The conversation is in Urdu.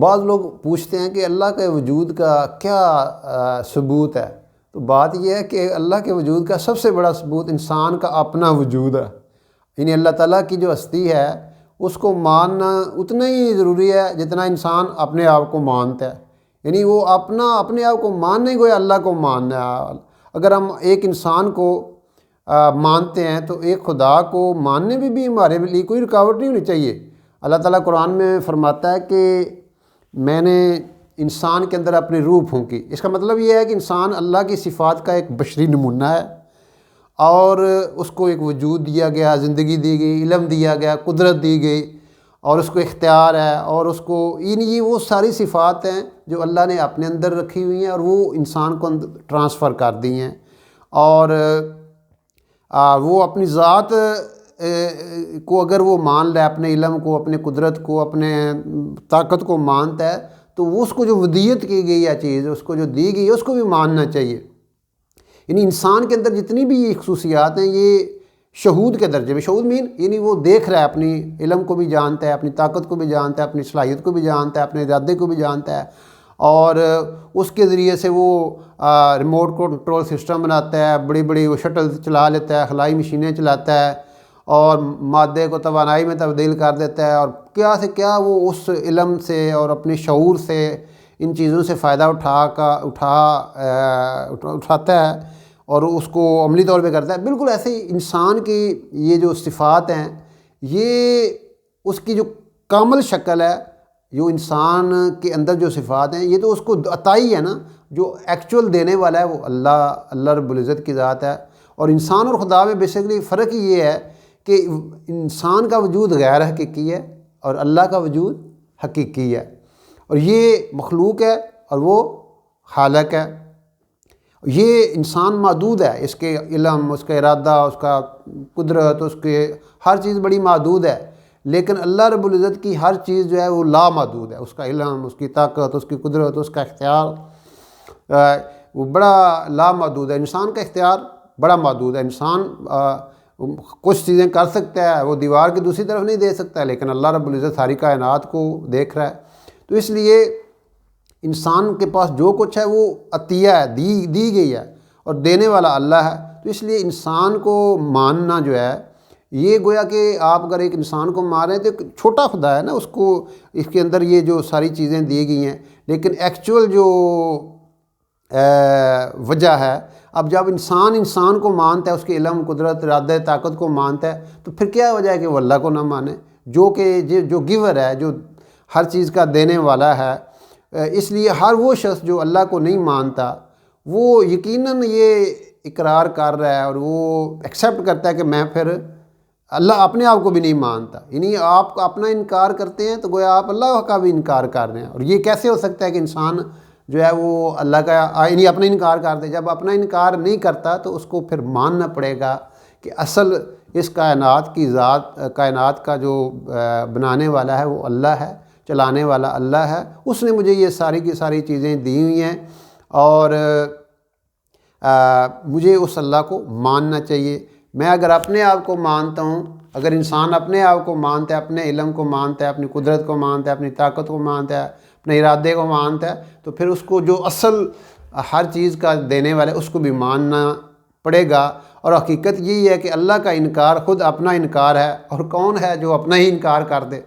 بعض لوگ پوچھتے ہیں کہ اللہ کے وجود کا کیا ثبوت ہے؟ تو بات یہ ہے کہ اللہ کے وجود کا سب سے بڑا ثبوت انسان کا اپنا وجود ہے، یعنی اللہ تعالیٰ کی جو ہستی ہے اس کو ماننا اتنا ہی ضروری ہے جتنا انسان اپنے آپ کو مانتا ہے، یعنی وہ اپنے آپ کو ماننے کو یا اللہ کو ماننا ہے۔ اگر ہم ایک انسان کو مانتے ہیں تو ایک خدا کو ماننے میں بھی ہمارے لیے کوئی رکاوٹ نہیں ہونی چاہیے۔ اللہ تعالیٰ قرآن میں فرماتا ہے کہ میں نے انسان کے اندر اپنی روح پھونکی۔ اس کا مطلب یہ ہے کہ انسان اللہ کی صفات کا ایک بشری نمونہ ہے، اور اس کو ایک وجود دیا گیا، زندگی دی گئی، علم دیا گیا، قدرت دی گئی، اور اس کو اختیار ہے، اور اس کو یہ وہ ساری صفات ہیں جو اللہ نے اپنے اندر رکھی ہوئی ہیں اور وہ انسان کو ٹرانسفر کر دی ہیں، اور وہ اپنی ذات کو اگر وہ مان لے، اپنے علم کو، اپنے قدرت کو، اپنے طاقت کو مانتا ہے تو وہ اس کو جو ودیت کی گئی ہے چیز، اس کو جو دی گئی ہے اس کو بھی ماننا چاہیے۔ یعنی انسان کے اندر جتنی بھی یہ خصوصیات ہیں یہ شہود کے درجے میں، شہود یعنی وہ دیکھ رہا ہے، اپنی علم کو بھی جانتا ہے، اپنی طاقت کو بھی جانتا ہے، اپنی صلاحیت کو بھی جانتا ہے، اپنے ارادے کو بھی جانتا ہے، اور اس کے ذریعے سے وہ ریموٹ کنٹرول سسٹم بناتا ہے، بڑی بڑی وہ شٹل چلا لیتا ہے، خلائی مشینیں چلاتا ہے، اور مادے کو توانائی میں تبدیل کر دیتا ہے، اور کیا سے کیا وہ اس علم سے اور اپنے شعور سے ان چیزوں سے فائدہ اٹھاتا ہے اور اس کو عملی طور پہ کرتا ہے۔ بالکل ایسے ہی انسان کی یہ جو صفات ہیں، یہ اس کی جو کامل شکل ہے، جو انسان کے اندر جو صفات ہیں، یہ تو اس کو عطائی ہے نا، جو ایکچول دینے والا ہے وہ اللہ رب العزت کی ذات ہے۔ اور انسان اور خدا میں بیسیکلی فرق یہ ہے کہ انسان کا وجود غیر حقیقی ہے اور اللہ کا وجود حقیقی ہے، اور یہ مخلوق ہے اور وہ خالق ہے۔ یہ انسان محدود ہے، اس کے علم، اس کا ارادہ، اس کا قدرت، اس کے ہر چیز بڑی محدود ہے، لیکن اللہ رب العزت کی ہر چیز جو ہے وہ لا محدود ہے، اس کا علم، اس کی طاقت، اس کی قدرت، اس کا اختیار وہ بڑا لا محدود ہے۔ انسان کا اختیار بڑا محدود ہے، انسان کچھ چیزیں کر سکتا ہے، وہ دیوار کی دوسری طرف نہیں دے سکتا، لیکن اللہ رب العزت ساری کائنات کو دیکھ رہا ہے۔ تو اس لیے انسان کے پاس جو کچھ ہے وہ عطیہ ہے، دی گئی ہے، اور دینے والا اللہ ہے۔ تو اس لیے انسان کو ماننا جو ہے، یہ گویا کہ آپ اگر ایک انسان کو مان رہے ہیں تو ایک چھوٹا خدا ہے نا، اس کو اس کے اندر یہ جو ساری چیزیں دی گئی ہیں، لیکن ایکچول جو وجہ ہے، اب جب انسان کو مانتا ہے، اس کے علم، قدرت، ارادہ، طاقت کو مانتا ہے، تو پھر کیا وجہ ہے کہ وہ اللہ کو نہ مانے، جو گیور ہے، جو ہر چیز کا دینے والا ہے۔ اس لیے ہر وہ شخص جو اللہ کو نہیں مانتا، وہ یقیناً یہ اقرار کر رہا ہے اور وہ ایکسیپٹ کرتا ہے کہ میں پھر اللہ اپنے آپ کو بھی نہیں مانتا۔ یعنی آپ اپنا انکار کرتے ہیں تو گویا آپ اللہ کا بھی انکار کر رہے ہیں، اور یہ کیسے ہو سکتا ہے کہ انسان جو ہے وہ اللہ کا یعنی اپنا انکار کر دے؟ جب اپنا انکار نہیں کرتا تو اس کو پھر ماننا پڑے گا کہ اصل اس کائنات کی ذات، کائنات کا جو بنانے والا ہے وہ اللہ ہے، چلانے والا اللہ ہے، اس نے مجھے یہ ساری کی ساری چیزیں دی ہوئی ہیں، اور مجھے اس اللہ کو ماننا چاہیے۔ میں اگر اپنے آپ کو مانتا ہوں، اگر انسان اپنے آپ کو مانتا ہے، اپنے علم کو مانتا ہے، اپنی قدرت کو مانتا ہے، اپنی طاقت کو مانتا ہے، اپنے ارادے کو مانتا ہے، تو پھر اس کو جو اصل ہر چیز کا دینے والا ہے اس کو بھی ماننا پڑے گا۔ اور حقیقت یہی ہے کہ اللہ کا انکار خود اپنا انکار ہے، اور کون ہے جو اپنا ہی انکار کر دے؟